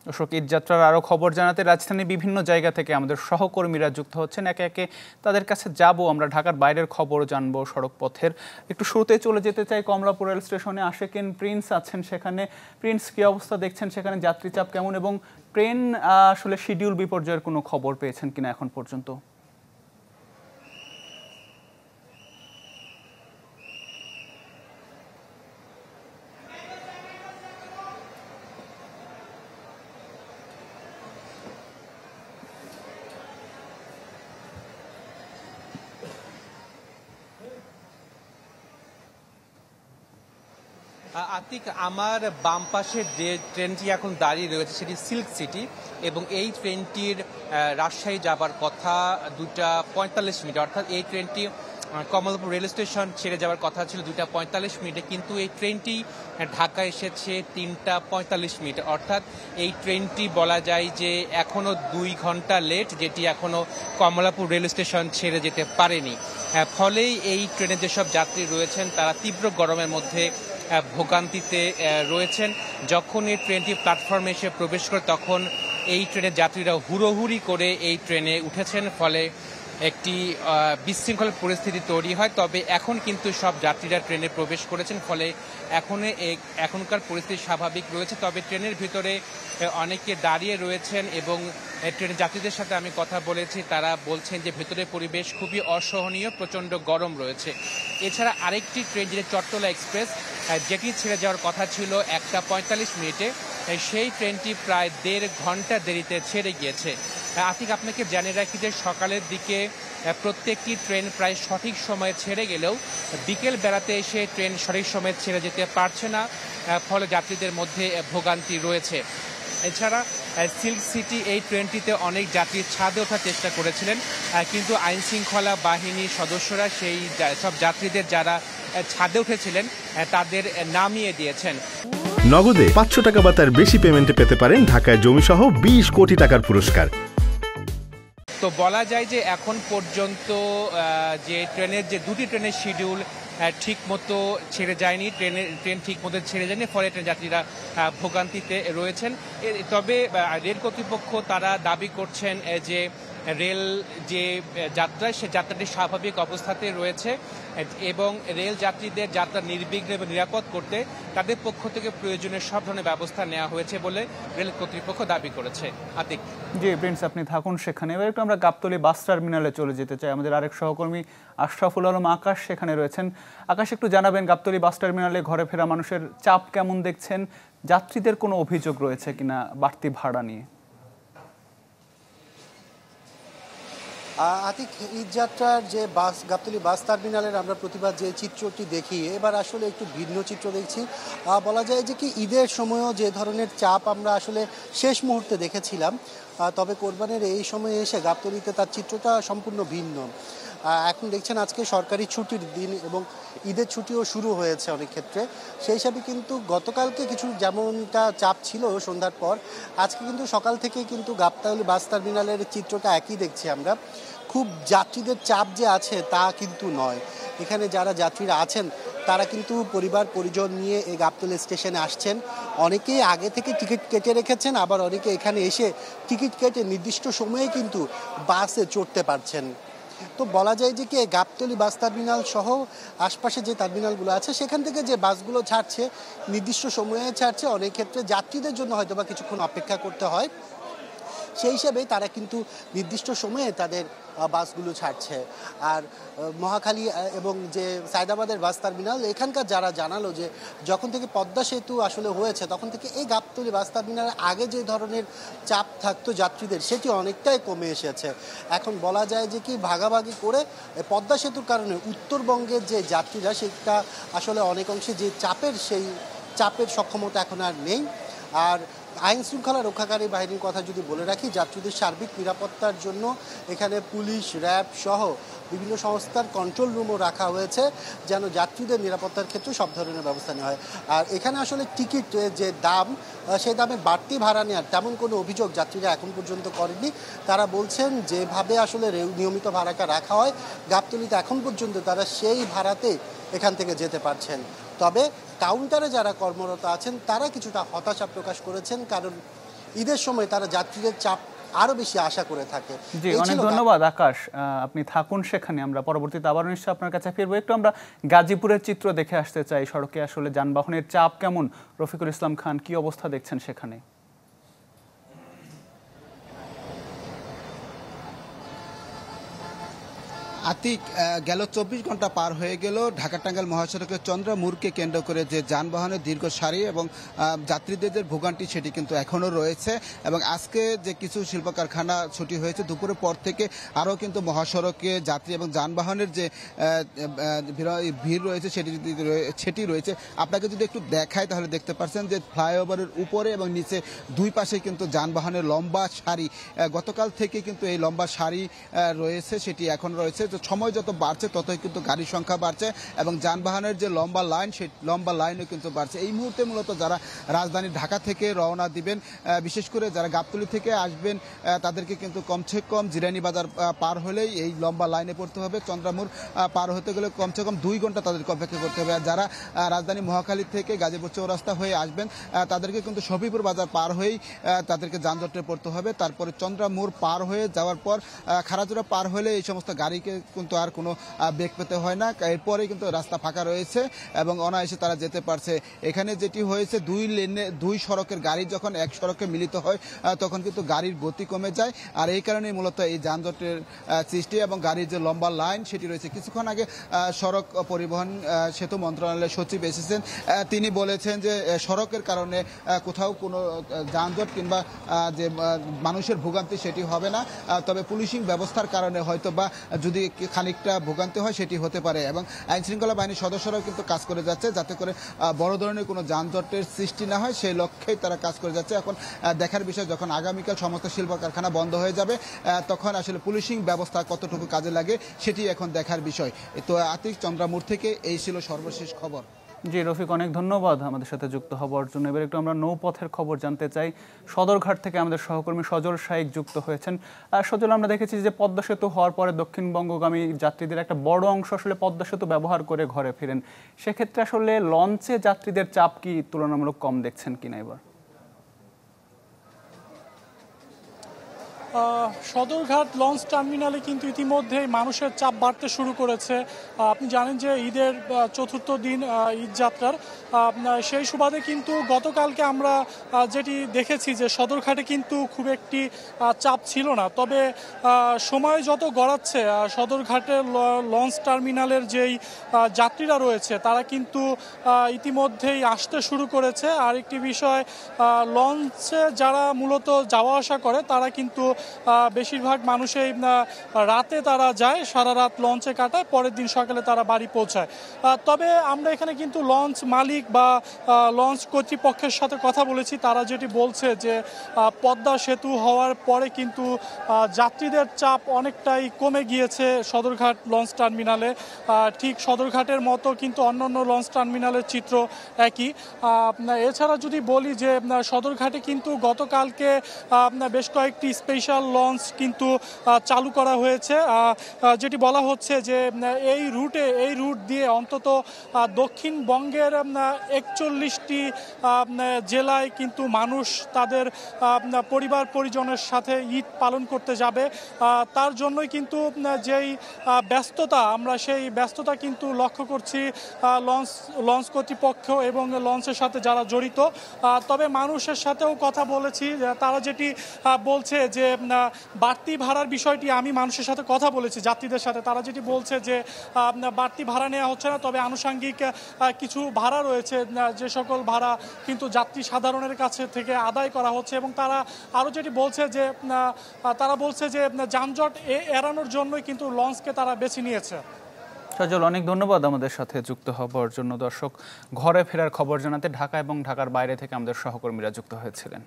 দর্শক, ঈদযাত্রার আরও খবর জানাতে রাজধানীর বিভিন্ন জায়গা থেকে আমাদের সহকর্মীরা যুক্ত হচ্ছেন। একে একে তাদের কাছে যাব, আমরা ঢাকার বাইরের খবর জানবো, সড়ক পথের। একটু শুরুতে চলে যেতে চাই কমলাপুর রেল স্টেশনে। আশেকিন প্রিন্স আছেন সেখানে। প্রিন্স, কি অবস্থা দেখছেন সেখানে? যাত্রী চাপ কেমন এবং ট্রেন আসলে শিডিউল বিপর্যয়ের কোনো খবর পেয়েছেন কিনা এখন পর্যন্ত? আতিক, আমার বাম পাশে যে ট্রেনটি এখন দাঁড়িয়ে রয়েছে সেটি সিল্ক সিটি, এবং এই ট্রেনটির রাজশাহী যাবার কথা 2:45 অর্থাৎ এই ট্রেনটি কমলাপুর রেল স্টেশন ছেড়ে যাওয়ার কথা ছিল 2:45, কিন্তু এই ট্রেনটি ঢাকা এসেছে 3:45। অর্থাৎ এই ট্রেনটি বলা যায় যে এখনো 2 ঘন্টা লেট, যেটি এখনো কমলাপুর রেল স্টেশন ছেড়ে যেতে পারেনি। ফলেই এই ট্রেনে যেসব যাত্রী রয়েছেন তারা তীব্র গরমের মধ্যে ভোগান্তিতে রয়েছেন। যখন এই ট্রেনটি প্ল্যাটফর্মে এসে প্রবেশ করে তখন এই ট্রেনের যাত্রীরা হুড়োহুড়ি করে এই ট্রেনে উঠেছেন, ফলে একটি বিশৃঙ্খল পরিস্থিতি তৈরি হয়। তবে এখন কিন্তু সব যাত্রীরা ট্রেনে প্রবেশ করেছেন, ফলে এখনকার পরিস্থিতি স্বাভাবিক রয়েছে। তবে ট্রেনের ভিতরে অনেকে দাঁড়িয়ে রয়েছেন এবং ট্রেনের যাত্রীদের সাথে আমি কথা বলেছি, তারা বলছেন যে ভেতরের পরিবেশ খুবই অসহনীয়, প্রচণ্ড গরম রয়েছে। এছাড়া আরেকটি ট্রেন যেটি চট্টলা এক্সপ্রেস, যেটি ছেড়ে যাওয়ার কথা ছিল 1:45, সেই ট্রেনটি প্রায় 1.5 ঘন্টা দেরিতে ছেড়ে গিয়েছে। আতিক, আপনাকে জানিয়ে রাখি যে সকালের দিকে প্রত্যেকটি ট্রেন প্রায় সঠিক সময়ে ছেড়ে গেলেও বিকেল বেলাতে এসে ট্রেন সঠিক সময়ে ছেড়ে যেতে পারছে না, ফলে যাত্রীদের মধ্যে ভোগান্তি রয়েছে। এছাড়া সিল্ক সিটি এই ট্রেনটিতে অনেক যাত্রী ছাদে ওঠার চেষ্টা করেছিলেন, কিন্তু আইন শৃঙ্খলা বাহিনীর সদস্যরা সেই সব যাত্রীদের যারা ছাদে উঠেছিলেন তাদের নামিয়ে দিয়েছেন। নগদে 500 টাকা বা তার বেশি পেমেন্টে পেতে পারেন ঢাকায় জমিসহ 20 কোটি টাকার পুরস্কার। তো বলা যায় যে এখন পর্যন্ত যে ট্রেনের যে দুটি ট্রেনের শিডিউল ঠিক মতো ছেড়ে যায়নি, ট্রেন ঠিক মতো ছেড়ে যায়নি, ফলে ট্রেন যাত্রীরা ভোগান্তিতে রয়েছেন। তবে রেল কর্তৃপক্ষ তারা দাবি করছেন যে রেল যে যাত্রা, সে যাত্রাটি স্বাভাবিক অবস্থাতে রয়েছে এবং রেল যাত্রীদের যাত্রা নির্বিঘ্ন এবং নিরাপদ করতে তাদের পক্ষ থেকে প্রয়োজনীয় সব ধরনের ব্যবস্থা নেওয়া হয়েছে বলে রেল কর্তৃপক্ষ দাবি করেছে। আতিক। জি প্রিন্স, আপনি থাকুন সেখানে। এবার একটু আমরা গাবতলী বাস টার্মিনালে চলে যেতে চাই। আমাদের আরেক সহকর্মী আশরাফুল আলম আকাশ সেখানে রয়েছেন। আকাশ, একটু জানাবেন গাবতলী বাস টার্মিনালে ঘরে ফেরা মানুষের চাপ কেমন দেখছেন? যাত্রীদের কোনো অভিযোগ রয়েছে কিনা বাড়তি ভাড়া নিয়ে? আতিক, ঈদযাত্রার যে গাবতলী বাস টার্মিনালের আমরা প্রতিবার যে চিত্রটি দেখি, এবার আসলে একটু ভিন্ন চিত্র দেখছি। বলা যায় যে কি ঈদের সময়ও যে ধরনের চাপ আমরা আসলে শেষ মুহূর্তে দেখেছিলাম, তবে কোরবানের এই সময়ে এসে গাবতলীতে তার চিত্রটা সম্পূর্ণ ভিন্ন। এখন দেখছেন আজকে সরকারি ছুটির দিন এবং ঈদের ছুটিও শুরু হয়েছে অনেক ক্ষেত্রে। সেই হিসাবে কিন্তু গতকালকে কিছু যেমনটা চাপ ছিল সন্ধ্যার পর, আজকে কিন্তু সকাল থেকে কিন্তু গাবতলী বাস টার্মিনালের চিত্রটা একই দেখছি আমরা। খুব যাত্রীদের চাপ যে আছে তা কিন্তু নয়। এখানে যারা যাত্রীরা আছেন তারা কিন্তু পরিবার পরিজন নিয়ে এই গাবতলী স্টেশনে আসছেন। অনেকেই আগে থেকে টিকিট কেটে রেখেছেন, আবার অনেকে এখানে এসে টিকিট কেটে নির্দিষ্ট সময়ে কিন্তু বাসে চড়তে পারছেন। তো বলা যায় যে কি গাবতলী বাস টার্মিনাল সহ আশপাশে যে টার্মিনালগুলো আছে সেখান থেকে যে বাসগুলো ছাড়ছে নির্দিষ্ট সময়ে ছাড়ছে, অনেক ক্ষেত্রে যাত্রীদের জন্য হয়তো বা কিছুক্ষণ অপেক্ষা করতে হয়, সেই হিসাবেই তারা কিন্তু নির্দিষ্ট সময়ে তাদের বাসগুলো ছাড়ছে। আর মহাখালী এবং যে সায়দাবাদের বাস টার্মিনাল, এখানকার যারা জানালো যে যখন থেকে পদ্মা সেতু আসলে হয়েছে তখন থেকে এই গাবতলী বাস টার্মিনালের আগে যে ধরনের চাপ থাকতো যাত্রীদের সেটি অনেকটাই কমে এসেছে। এখন বলা যায় যে কি ভাগাভাগি করে পদ্মা সেতুর কারণে উত্তরবঙ্গের যে যাত্রীরা সেটা আসলে অনেক অংশে যে সেই চাপের সক্ষমতা এখন আর নেই। আর আইন শৃঙ্খলা রক্ষাকারী বাহিনীর কথা যদি বলে রাখি, যাত্রীদের সার্বিক নিরাপত্তার জন্য এখানে পুলিশ, র্যাব সহ বিভিন্ন সংস্থার কন্ট্রোল রুমও রাখা হয়েছে, যেন যাত্রীদের নিরাপত্তার ক্ষেত্রে সব ধরনের ব্যবস্থা নেওয়া হয়। আর এখানে আসলে টিকিটের যে দাম, সেই দামে বাড়তি ভাড়া নেওয়ার তেমন কোনো অভিযোগ যাত্রীরা এখন পর্যন্ত করেনি। তারা বলছেন যেভাবে আসলে নিয়মিত ভাড়াটা রাখা হয় গাবতলীতে এখন পর্যন্ত তারা সেই ভাড়াতে এখান থেকে যেতে পারছেন। তবে কাউন্টারে যারা কর্মরত আছেন তারা কিছুটা হতাশা প্রকাশ করেছেন, কারণ ঈদের সময় তারা যাত্রীদের চাপ আরো বেশি আশা করে থাকে। জি, অনেক ধন্যবাদ আকাশ, আপনি থাকুন সেখানে, আমরা পরবর্তীতে আবার নিশ্চয়ই আপনার কাছে ফিরবো। একটু আমরা গাজীপুরের চিত্র দেখে আসতে চাই, সড়কে আসলে যানবাহনের চাপ কেমন। রফিকুল ইসলাম খান, কি অবস্থা দেখছেন সেখানে? আতিক, গেল 24 ঘন্টা পার হয়ে গেল ঢাকা টাঙ্গাইল মহাসড়কের চন্দ্রমুরকে কেন্দ্র করে যে যানবাহনের দীর্ঘ সারি এবং যাত্রীদের যে ভোগান্তি সেটি কিন্তু এখনও রয়েছে। এবং আজকে যে কিছু শিল্প কারখানা ছুটি হয়েছে, দুপুরের পর থেকে আরও কিন্তু মহাসড়কে যাত্রী এবং যানবাহনের যে ভিড় রয়েছে সেটি রয়েছে। আপনাকে যদি একটু দেখায় তাহলে দেখতে পাচ্ছেন যে ফ্লাইওভারের উপরে এবং নিচে দুই পাশে কিন্তু যানবাহনের লম্বা সারি, গতকাল থেকে কিন্তু এই লম্বা সারি রয়েছে, সেটি এখন রয়েছে। সময় যত বাড়ছে ততই কিন্তু গাড়ির সংখ্যা বাড়ছে এবং যানবাহনের যে লম্বা লাইন, সেই লম্বা লাইনও কিন্তু বাড়ছে। এই মুহূর্তে মূলত যারা রাজধানী ঢাকা থেকে রওনা দিবেন, বিশেষ করে যারা গাবতলী থেকে আসবেন, তাদেরকে কিন্তু কমসে কম জিরানী বাজার পার হলেই এই লম্বা লাইনে পড়তে হবে। চন্দ্রামুর পার হতে গেলে কমসে কম 2 ঘন্টা তাদেরকে অপেক্ষা করতে হবে। আর যারা রাজধানী মহাখালী থেকে গাজীপুর চৌরাস্তা হয়ে আসবেন, তাদেরকে কিন্তু শফিপুর বাজার পার হয়েই তাদেরকে যানজটে পড়তে হবে। তারপরে চন্দ্রামুর পার হয়ে যাওয়ার পর খারাজোড়া পার হলে এই সমস্ত গাড়িকে কিন্তু আর কোনো বেগ পেতে হয় না। এরপরে কিন্তু রাস্তা ফাঁকা রয়েছে এবং অনায়াসে তারা যেতে পারছে। এখানে যেটি হয়েছে, 2 লেনে 2 সড়কের গাড়ি যখন এক সড়কে মিলিত হয় তখন কিন্তু গাড়ির গতি কমে যায়। আর এই কারণেই মূলত এই যানজটের সৃষ্টি এবং গাড়ির যে লম্বা লাইন সেটি রয়েছে। কিছুক্ষণ আগে সড়ক পরিবহন সেতু মন্ত্রণালয়ের সচিব এসেছেন, তিনি বলেছেন যে সড়কের কারণে কোথাও কোনো যানজট কিংবা যে মানুষের ভোগান্তি সেটি হবে না, তবে পুলিশিং ব্যবস্থার কারণে হয়তো বা যদি খানিকটা ভোগান্তি হয় সেটি হতে পারে। এবং আইনশৃঙ্খলা বাহিনীর সদস্যরাও কিন্তু কাজ করে যাচ্ছে যাতে করে বড় ধরনের কোনো যানজটের সৃষ্টি না হয়, সেই লক্ষ্যেই তারা কাজ করে যাচ্ছে। এখন দেখার বিষয়, যখন আগামীকাল সমস্ত শিল্প কারখানা বন্ধ হয়ে যাবে তখন আসলে পুলিশিং ব্যবস্থা কতটুকু কাজে লাগে সেটি এখন দেখার বিষয়। তো আতিক, চন্দ্রামুর থেকে এই ছিল সর্বশেষ খবর। জি রফিক, অনেক ধন্যবাদ আমাদের সাথে যুক্ত হওয়ার জন্য। এবার একটু আমরা নৌপথের খবর জানতে চাই। সদরঘাট থেকে আমাদের সহকর্মী সজল শাইক যুক্ত হয়েছেন। সজল, আমরা দেখেছি যে পদ্মা সেতু হওয়ার পরে দক্ষিণবঙ্গগামী যাত্রীদের একটা বড় অংশ আসলে পদ্মা সেতু ব্যবহার করে ঘরে ফিরেন। সেক্ষেত্রে আসলে লঞ্চে যাত্রীদের চাপ কি তুলনামূলক কম দেখছেন কিনা এবার? সদরঘাট লঞ্চ টার্মিনালে কিন্তু ইতিমধ্যেই মানুষের চাপ বাড়তে শুরু করেছে। আপনি জানেন যে ঈদের 4র্থ দিন ঈদ যাত্রার, সেই সুবাদে কিন্তু গতকালকে আমরা যেটি দেখেছি যে সদরঘাটে কিন্তু খুব একটি চাপ ছিল না। তবে সময় যত গড়াচ্ছে সদরঘাটের লঞ্চ টার্মিনালের যেই যাত্রীরা রয়েছে তারা কিন্তু ইতিমধ্যেই আসতে শুরু করেছে। আর একটি বিষয়, লঞ্চে যারা মূলত যাওয়া আসা করে তারা কিন্তু বেশিরভাগ মানুষই রাতে তারা যায়, সারা রাত লঞ্চে কাটায়, পরের দিন সকালে তারা বাড়ি পৌঁছায়। তবে আমরা এখানে কিন্তু লঞ্চ মালিক বা লঞ্চ কর্তৃপক্ষের সাথে কথা বলেছি, তারা যেটি বলছে যে পদ্মা সেতু হওয়ার পরে কিন্তু যাত্রীদের চাপ অনেকটাই কমে গিয়েছে সদরঘাট লঞ্চ টার্মিনালে। ঠিক সদরঘাটের মতো কিন্তু অন্যান্য লঞ্চ টার্মিনালের চিত্র একই। এছাড়া যদি বলি যে সদরঘাটে কিন্তু গতকালকে বেশ কয়েকটি স্পেশাল লঞ্চ কিন্তু চালু করা হয়েছে, যেটি বলা হচ্ছে যে এই রুট দিয়ে অন্তত দক্ষিণবঙ্গের 41টি জেলায় কিন্তু মানুষ তাদের পরিবার পরিজনের সাথে ঈদ পালন করতে যাবে। তার জন্যই কিন্তু যেই ব্যস্ততা, আমরা সেই ব্যস্ততা কিন্তু লক্ষ্য করছি লঞ্চ কর্তৃপক্ষ এবং লঞ্চের সাথে যারা জড়িত। তবে মানুষের সাথেও কথা বলেছি, তারা যেটি বলছে যে বাড়তি ভাড়ার বিষয়টি, আমি মানুষের সাথে কথা বলেছি যাত্রীদের সাথে, তারা যেটি বলছে যে বাড়তি ভাড়া নেওয়া হচ্ছে না, তবে আনুষঙ্গিক কিছু ভাড়া রয়েছে যে সকল ভাড়া কিন্তু যাত্রী সাধারণের কাছে থেকে আদায় করা হচ্ছে। এবং তারা আরও যেটি বলছে যে তারা বলছে যে যানজট এড়ানোর জন্যই কিন্তু লঞ্চকে তারা বেছে নিয়েছে। সজল, অনেক ধন্যবাদ আমাদের সাথে যুক্ত হওয়ার জন্য। দর্শক, ঘরে ফেরার খবর জানাতে ঢাকা এবং ঢাকার বাইরে থেকে আমাদের সহকর্মীরা যুক্ত হয়েছিলেন।